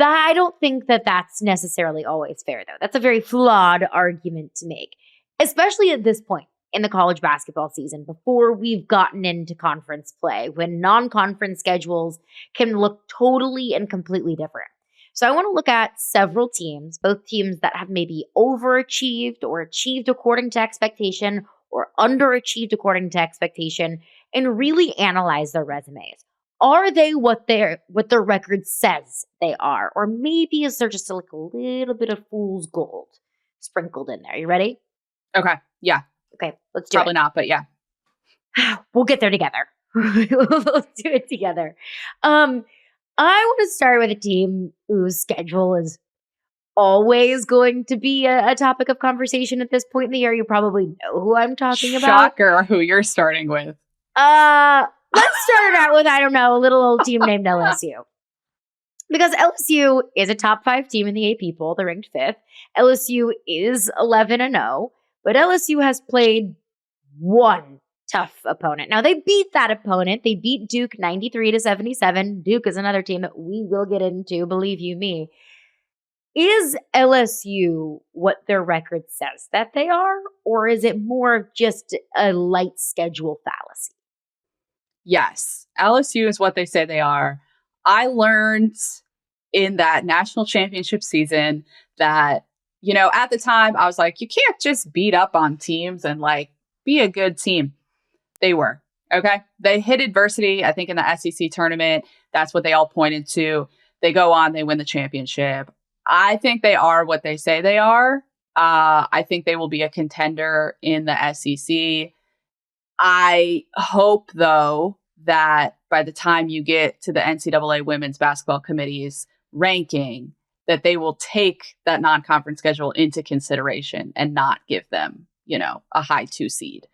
I don't think that that's necessarily always fair, though. That's a very flawed argument to make, especially at this point in the college basketball season, before we've gotten into conference play, when non-conference schedules can look totally and completely different. So I want to look at several teams, both teams that have maybe overachieved or achieved according to expectation or underachieved according to expectation, and really analyze their resumes. Are they what their record says they are? Or maybe is there just a little bit of fool's gold sprinkled in there? You ready? Okay. Yeah. Okay, let's do Probably it. not, but yeah. We'll get there together. Let's do it together. I want to start with a team whose schedule is always going to be a topic of conversation at this point in the year. You probably know who I'm talking about. Shocker who you're starting with. Let's start out with, I don't know, a little old team named LSU. Because LSU is a top 5 team in the AP poll. They're ranked 5th. LSU is 11-0. But LSU has played one tough opponent. Now, they beat that opponent. They beat Duke 93-77. Duke is another team that we will get into, believe you me. Is LSU what their record says that they are? Or is it more of just a light schedule fallacy? Yes. LSU is what they say they are. I learned in that national championship season that, at the time I was like, you can't just beat up on teams and be a good team. They were. Okay. They hit adversity, I think, in the SEC tournament. That's what they all pointed to. They go on, they win the championship. I think they are what they say they are. I think they will be a contender in the SEC. I hope, though, that by the time you get to the NCAA Women's Basketball Committee's ranking, that they will take that non-conference schedule into consideration and not give them, a high 2 seed.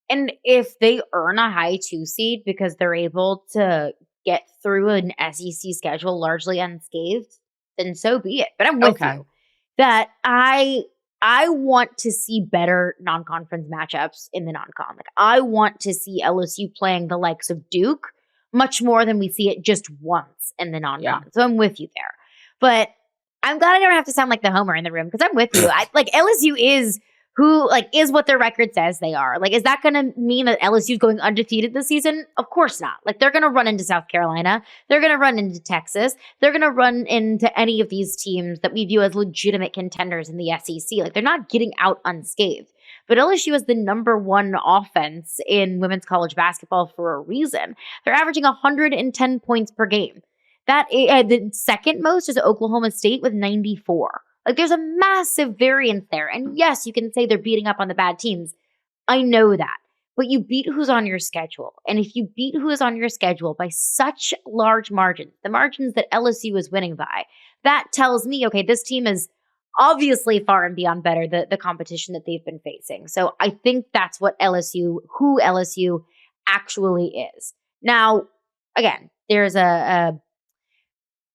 And if they earn a high 2 seed because they're able to get through an SEC schedule largely unscathed, then so be it. But I'm with you that I want to see better non-conference matchups in the non-con. I want to see LSU playing the likes of Duke much more than we see it just once in the non-con. Yeah. So I'm with you there. But I'm glad I don't have to sound like the homer in the room, because I'm with you. LSU is is what their record says they are. Is that going to mean that LSU is going undefeated this season? Of course not. They're going to run into South Carolina. They're going to run into Texas. They're going to run into any of these teams that we view as legitimate contenders in the SEC. They're not getting out unscathed. But LSU is the number 1 offense in women's college basketball for a reason. They're averaging 110 points per game. The second most is Oklahoma State with 94. There's a massive variance there. And yes, you can say they're beating up on the bad teams. I know that. But you beat who's on your schedule. And if you beat who is on your schedule by such large margins, the margins that LSU is winning by, that tells me, okay, this team is obviously far and beyond better the competition that they've been facing. So I think that's who LSU actually is. Now, again, there's a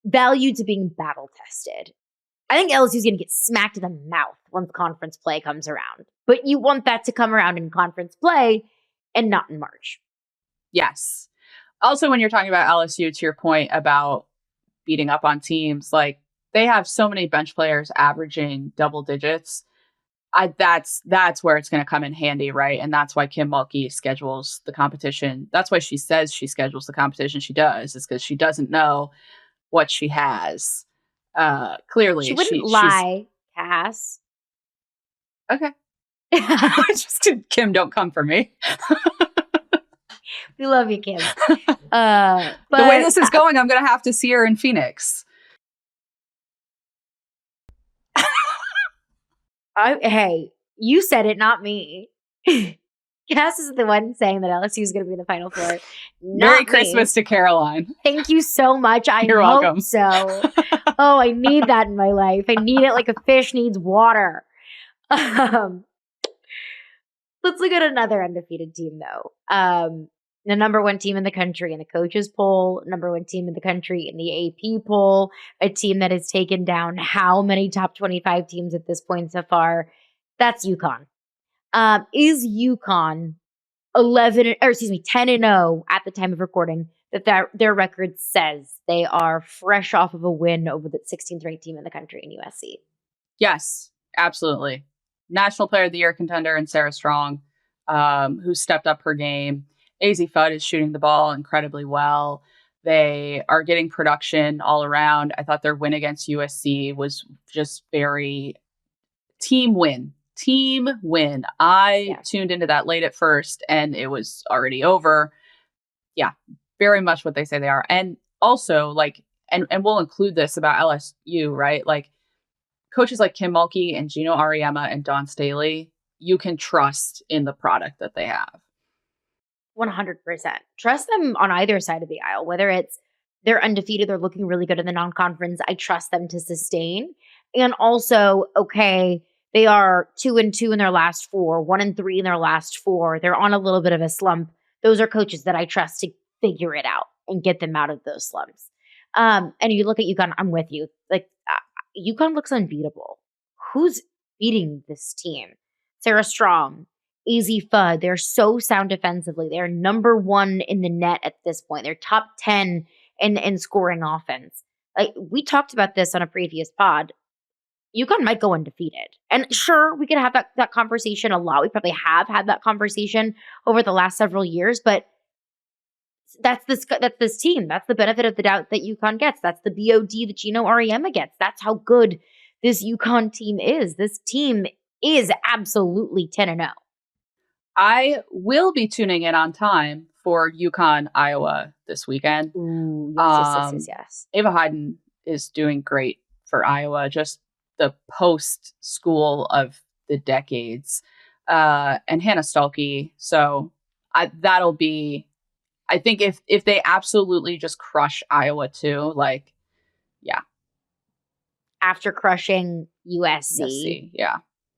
value to being battle tested. I think LSU is going to get smacked in the mouth once conference play comes around. But you want that to come around in conference play and not in March. Yes. Also, when you're talking about LSU, to your point about beating up on teams, they have so many bench players averaging double digits. That's where it's going to come in handy, right? And that's why Kim Mulkey schedules the competition. That's why she says she schedules the competition she does, is because she doesn't know what she has. Clearly she wouldn't lie, Cass. Okay. Just Kim, don't come for me. We love you, Kim. The way this is going, I'm going to have to see her in Phoenix. Hey, you said it, not me. Cass is the one saying that LSU is going to be in the Final Four. Merry Christmas to Caroline. Thank you so much. You're hope welcome. So. Oh, I need that in my life. I need it like a fish needs water. Let's look at another undefeated team, though. The number one team in the country in the coaches poll, number one team in the country in the AP poll, a team that has taken down how many top 25 teams at this point so far? That's UConn. Is UConn 10-0 at the time of recording? That their record says they are fresh off of a win over the 16th ranked team in the country in USC. Yes, absolutely. National Player of the Year contender and Sarah Strong, who stepped up her game. AZ Fudd is shooting the ball incredibly well. They are getting production all around. I thought their win against USC was just very team win. I tuned into that late at first and it was already over. Yeah, very much what they say they are. And also, like, and we'll include this about LSU, right? Like, coaches like Kim Mulkey and Gino Auriemma and Dawn Staley, you can trust in the product that they have. 100%. Trust them on either side of the aisle, whether it's they're undefeated, they're looking really good in the non-conference. I trust them to sustain. And also, okay, they are 2-2 in their last 4, 1-3 in their last 4. They're on a little bit of a slump. Those are coaches that I trust to figure it out and get them out of those slumps. And you look at UConn, I'm with you. Like, UConn looks unbeatable. Who's beating this team? Sarah Strong, AZ Fudd. They're so sound defensively. They're number 1 in the net at this point. They're top 10 in scoring offense. Like, we talked about this on a previous pod. UConn might go undefeated. And sure, we could have that conversation a lot. We probably have had that conversation over the last several years, but that's this team. That's the benefit of the doubt that UConn gets. That's the BOD that Gino Auriemma gets. That's how good this UConn team is. This team is absolutely 10-0. I will be tuning in on time for UConn, Iowa this weekend. Ooh, yes. Ava Hayden is doing great for Iowa. Just the post school of the decades. And Hannah Stuelke. So that'll be, I think if they absolutely just crush Iowa too, like, yeah. After crushing USC. Yeah.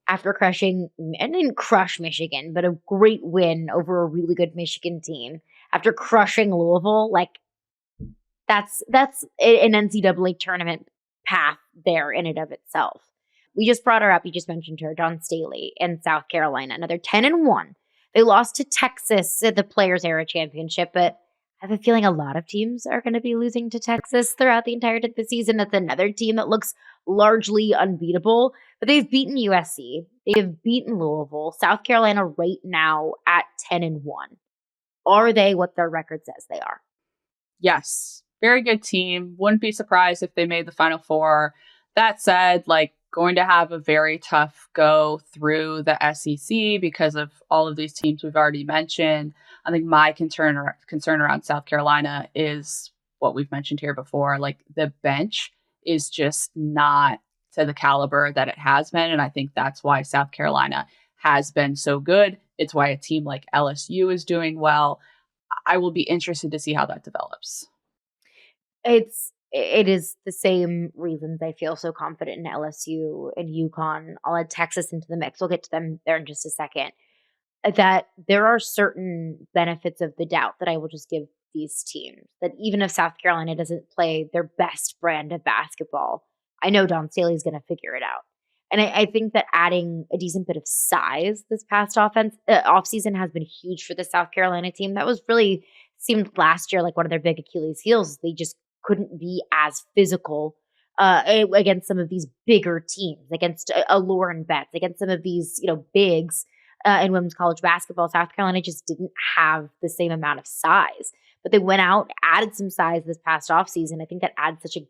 After crushing, and didn't crush Michigan, but a great win over a really good Michigan team. After crushing Louisville, like, that's an NCAA tournament path there in and of itself. We just brought her up. You just mentioned her, Dawn Staley in South Carolina, another 10-1. They lost to Texas at the Players Era Championship, but I have a feeling a lot of teams are going to be losing to Texas throughout the entirety of the season. That's another team that looks largely unbeatable, but they've beaten USC. They have beaten Louisville. South Carolina right now at 10-1. Are they what their record says they are? Yes. Very good team. Wouldn't be surprised if they made the Final Four. That said, like, going to have a very tough go through the SEC because of all of these teams we've already mentioned. I think my concern around South Carolina is what we've mentioned here before. Like, the bench is just not to the caliber that it has been. And I think that's why South Carolina has been so good. It's why a team like LSU is doing well. I will be interested to see how that develops. It is the same reasons I feel so confident in LSU and UConn. I'll add Texas into the mix. We'll get to them there in just a second. That there are certain benefits of the doubt that I will just give these teams. That even if South Carolina doesn't play their best brand of basketball, I know Dawn Staley is going to figure it out. And I think that adding a decent bit of size this past offseason has been huge for the South Carolina team. That was really seemed last year like one of their big Achilles heels. They just couldn't be as physical against some of these bigger teams, against a Lauren Betts, against some of these, bigs in women's college basketball. South Carolina just didn't have the same amount of size. But they went out, added some size this past offseason. I think that adds such a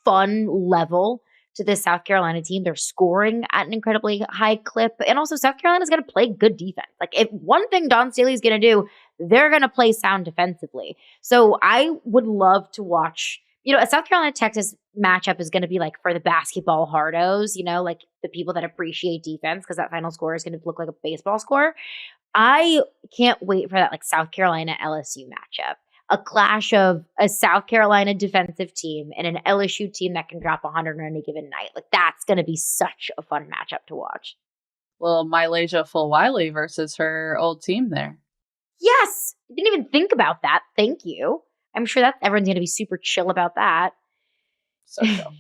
fun level to this South Carolina team. They're scoring at an incredibly high clip. And also South Carolina's going to play good defense. Like, if one thing Dawn Staley is going to do, they're going to play sound defensively. So I would love to watch, a South Carolina-Texas matchup is going to be like for the basketball hardos, like the people that appreciate defense, because that final score is going to look like a baseball score. I can't wait for that like South Carolina LSU matchup. A clash of a South Carolina defensive team and an LSU team that can drop 100 on any given night. Like that's going to be such a fun matchup to watch. Well, Mylasia Fulwiley versus her old team there. Yes. I didn't even think about that. Thank you. I'm sure that everyone's going to be super chill about that. So chill.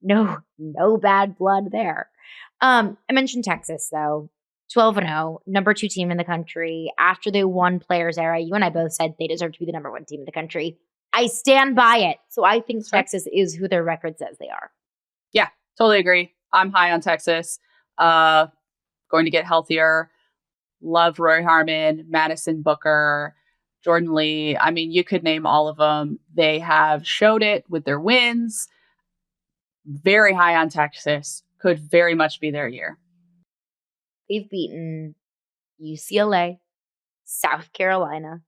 No bad blood there. I mentioned Texas though. 12-0, number 2 team in the country. After they won Players Era, you and I both said they deserve to be the number 1 team in the country. I stand by it. So I think Texas is who their record says they are. Yeah, totally agree. I'm high on Texas. Going to get healthier. Love Roy Harmon, Madison Booker, Jordan Lee. I mean, you could name all of them. They have showed it with their wins. Very high on Texas. Could very much be their year. They've beaten UCLA, South Carolina,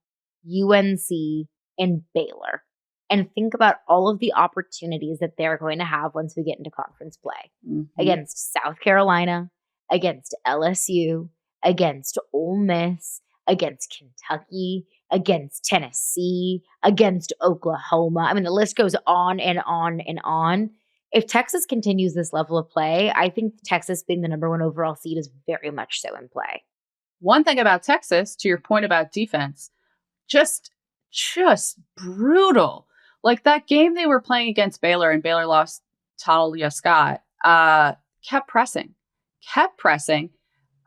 UNC, and Baylor. And think about all of the opportunities that they're going to have once we get into conference play. Against South Carolina, against LSU, against Ole Miss, against Kentucky, against Tennessee, against Oklahoma. I mean, the list goes on and on and on. If Texas continues this level of play, I think Texas being the number 1 overall seed is very much so in play. One thing about Texas, to your point about defense, just brutal. Like that game they were playing against Baylor and Baylor lost Talia Scott, kept pressing.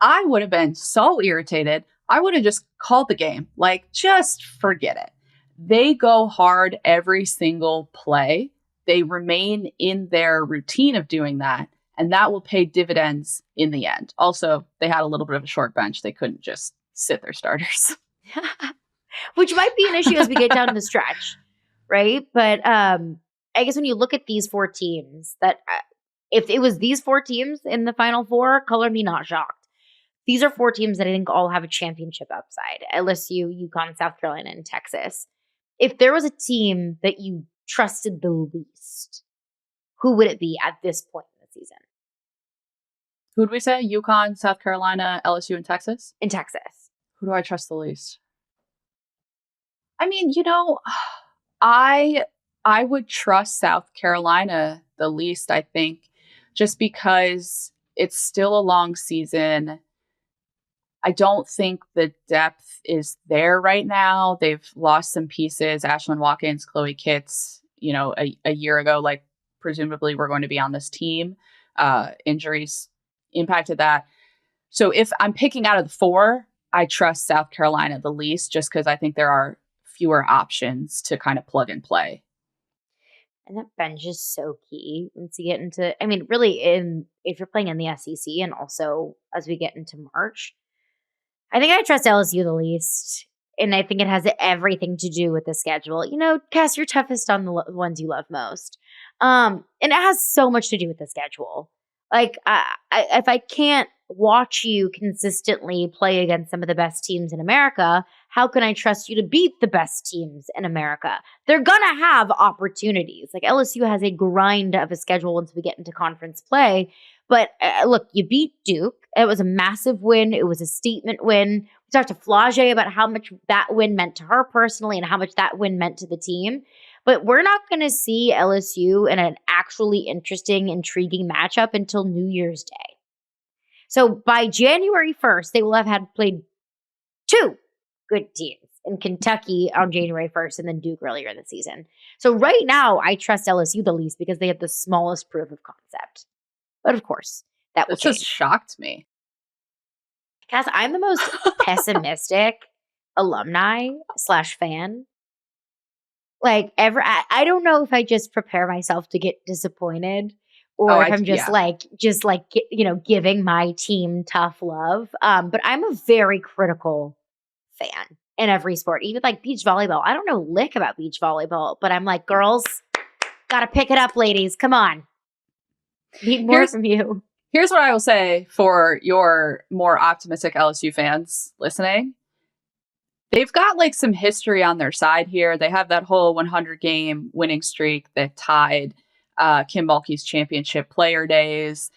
I would have been so irritated. I would have just called the game. Like, just forget it. They go hard every single play. They remain in their routine of doing that, and that will pay dividends in the end. Also, they had a little bit of a short bench. They couldn't just sit their starters. Which might be an issue as we get down the stretch, right? But I guess when you look at these 4 teams, that if it was these 4 teams in the Final Four, color me not shocked. These are 4 teams that I think all have a championship upside. LSU, UConn, South Carolina, and Texas. If there was a team that you trusted the least, who would it be at this point in the season? Who'd we say? UConn, South Carolina, LSU, and Texas? In Texas. Who do I trust the least? I mean, I would trust South Carolina the least, I think, just because it's still a long season. I don't think the depth is there right now. They've lost some pieces. Ashlyn Watkins, Chloe Kitts, a year ago, like presumably we're going to be on this team. Injuries impacted that. So if I'm picking out of the 4, I trust South Carolina the least, just because I think there are fewer options to kind of plug and play. And that bench is so key once you get into, really if you're playing in the SEC and also as we get into March. I think I trust LSU the least. And I think it has everything to do with the schedule. Cass, you're toughest on the ones you love most. And it has so much to do with the schedule. Like, if I can't watch you consistently play against some of the best teams in America, how can I trust you to beat the best teams in America? They're going to have opportunities. Like, LSU has a grind of a schedule once we get into conference play. But look, you beat Duke. It was a massive win. It was a statement win. We talked to Flage about how much that win meant to her personally and how much that win meant to the team. But we're not going to see LSU in an actually interesting, intriguing matchup until New Year's Day. So by January 1st, they will have had played 2 good teams in Kentucky on January 1st and then Duke earlier in the season. So right now, I trust LSU the least because they have the smallest proof of concept. But of course, that will change. Just shocked me. Cass, I'm the most pessimistic alumni / fan. Like ever, I don't know if I just prepare myself to get disappointed or if I'm just giving my team tough love. But I'm a very critical fan in every sport, even like beach volleyball. I don't know lick about beach volleyball, but I'm like, girls, gotta pick it up, ladies. Come on. Need more from you. Here's what I will say for your more optimistic LSU fans listening. They've got like some history on their side here. They have that whole 100 game winning streak that tied Kim Mulkey's championship player days.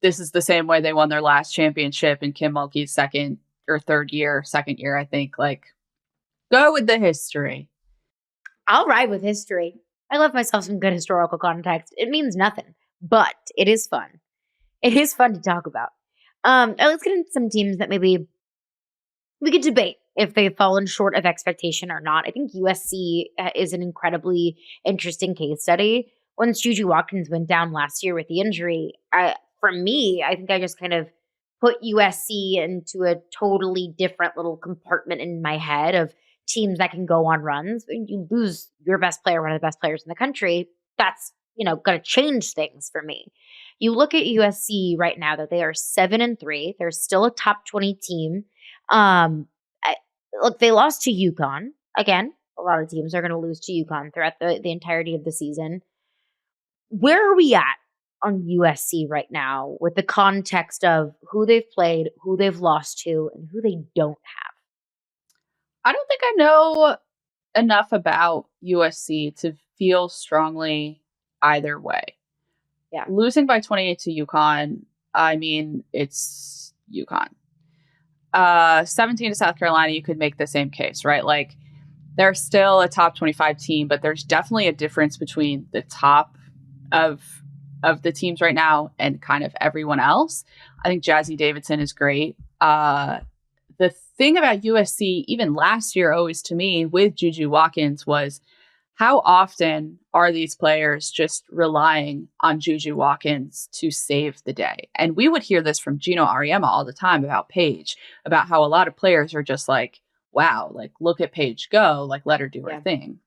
This is the same way they won their last championship in Kim Mulkey's second year, I think. Like, go with the history. I'll ride with history. I love myself some good historical context. It means nothing, but it is fun. It is fun to talk about. Let's get into some teams that maybe we could debate if they've fallen short of expectation or not. I think USC is an incredibly interesting case study. Once Juju Watkins went down last year with the injury, for me, I think I just kind of put USC into a totally different little compartment in my head of teams that can go on runs. When you lose your best player, one of the best players in the country, that's going to change things for me. You look at USC right now; that they are 7-3. They're still a top 20 team. Look, they lost to UConn. Again, a lot of teams are going to lose to UConn throughout the entirety of the season. Where are we at on USC right now with the context of who they've played, who they've lost to, and who they don't have? I don't think I know enough about USC to feel strongly either way. Yeah. Losing by 28 to UConn, I mean, it's UConn. 17 to South Carolina, you could make the same case, right? Like, they're still a top 25 team, but there's definitely a difference between the top of the teams right now and kind of everyone else. I think Jazzy Davidson is great. The thing about USC, even last year, always to me, with Juju Watkins was how often are these players just relying on Juju Watkins to save the day? And we would hear this from Gino Ariema all the time about Paige, about how a lot of players are just like, wow, like, look at Paige go, like, let her do her thing.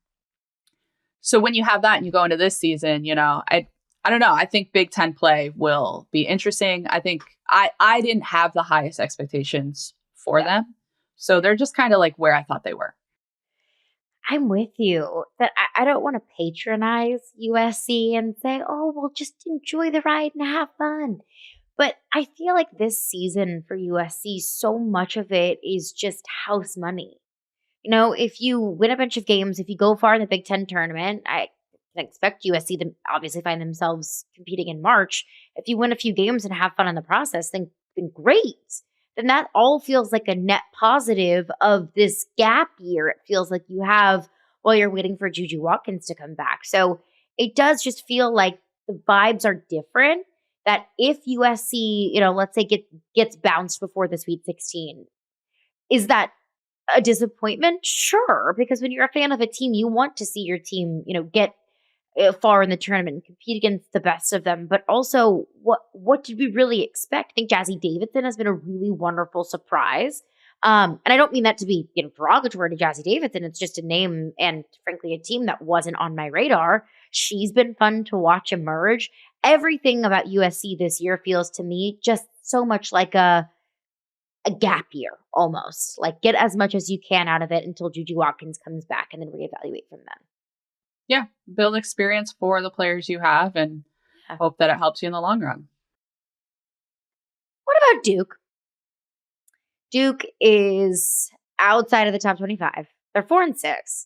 So when you have that and you go into this season, I don't know. I think Big Ten play will be interesting. I think I didn't have the highest expectations for them. So they're just kind of like where I thought they were. I'm with you that I don't want to patronize USC and say, oh, well, just enjoy the ride and have fun. But I feel like this season for USC, so much of it is just house money. If you win a bunch of games, if you go far in the Big Ten tournament, I expect USC to obviously find themselves competing in March. If you win a few games and have fun in the process, then great. Then that all feels like a net positive of this gap year. It feels like you have while you're waiting for Juju Watkins to come back. So it does just feel like the vibes are different. That if USC, let's say gets bounced before the Sweet 16, is that a disappointment? Sure, because when you're a fan of a team, you want to see your team, get far in the tournament and compete against the best of them. But also, what did we really expect? I think Jazzy Davidson has been a really wonderful surprise. And I don't mean that to be derogatory to Jazzy Davidson. It's just a name and, frankly, a team that wasn't on my radar. She's been fun to watch emerge. Everything about USC this year feels to me just so much like a gap year, almost. Like, get as much as you can out of it until Juju Watkins comes back and then reevaluate from then. Yeah, build experience for the players you have and hope that it helps you in the long run. What about Duke? Duke is outside of the top 25. They're 4-6.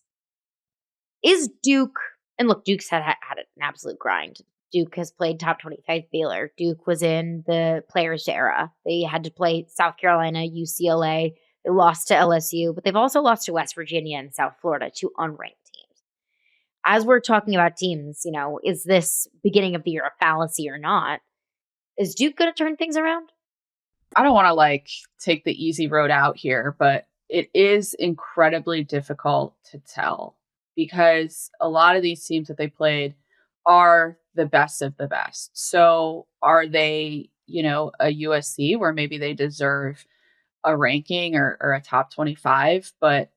Is Duke, and look, Duke's had an absolute grind. Duke has played top 25 Baylor. Duke was in the Players era. They had to play South Carolina, UCLA. They lost to LSU, but they've also lost to West Virginia and South Florida, two unranked teams. As we're talking about teams, is this beginning of the year a fallacy or not? Is Duke going to turn things around? I don't want to take the easy road out here, but it is incredibly difficult to tell because a lot of these teams that they played are the best of the best. So are they, a USC where maybe they deserve a ranking or a top 25? But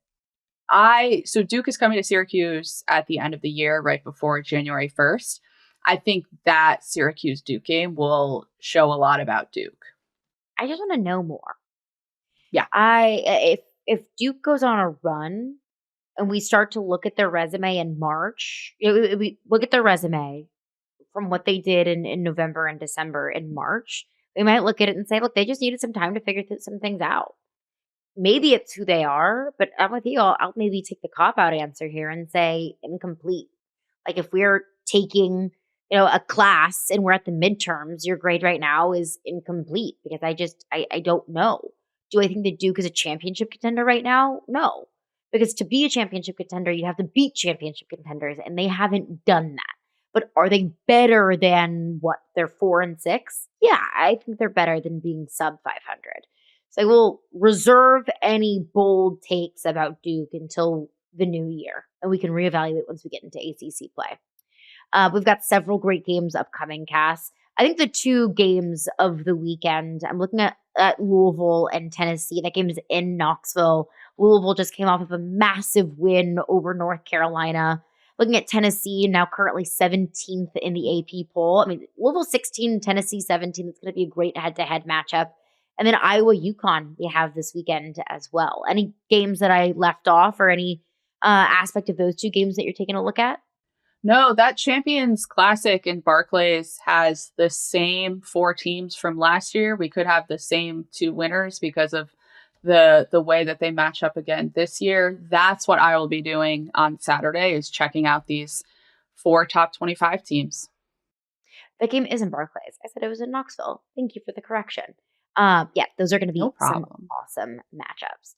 so Duke is coming to Syracuse at the end of the year, right before January 1st. I think that Syracuse Duke game will show a lot about Duke. I just want to know more. Yeah. If Duke goes on a run and we start to look at their resume in March, we look at their resume from what they did in November and December and March, we might look at it and say, look, they just needed some time to figure some things out. maybe it's who they are, but I'm with you. I'll maybe take the cop-out answer here and say incomplete. Like if we're taking, a class and we're at the midterms, your grade right now is incomplete because I don't know. Do I think that Duke is a championship contender right now? No. Because to be a championship contender, you have to beat championship contenders, and they haven't done that. But are they better than what? They're 4-6? Yeah, I think they're better than being sub 500. So I will reserve any bold takes about Duke until the new year, and we can reevaluate once we get into ACC play. We've got several great games upcoming, Cass. I think the two games of the weekend, I'm looking at Louisville and Tennessee. That game is in Knoxville. Louisville just came off of a massive win over North Carolina. Looking at Tennessee, now currently 17th in the AP poll. I mean, Louisville 16, Tennessee 17. It's going to be a great head-to-head matchup. And then Iowa, UConn we have this weekend as well. Any games that I left off or any aspect of those two games that you're taking a look at? No, that Champions Classic in Barclays has the same 4 teams from last year. We could have the same 2 winners because of the way that they match up again this year. That's what I will be doing on Saturday, is checking out these 4 top 25 teams. The game is in Barclays. I said it was in Knoxville. Thank you for the correction. Yeah, those are going to be some awesome matchups.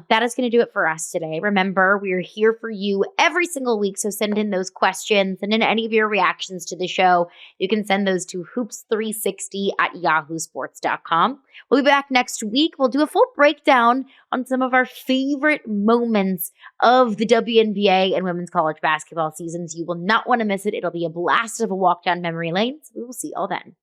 That is going to do it for us today. Remember, we are here for you every single week, so send in those questions and in any of your reactions to the show. You can send those to hoops360@yahoosports.com. We'll be back next week. We'll do a full breakdown on some of our favorite moments of the WNBA and women's college basketball seasons. You will not want to miss it. It'll be a blast of a walk down memory lane. So we will see you all then.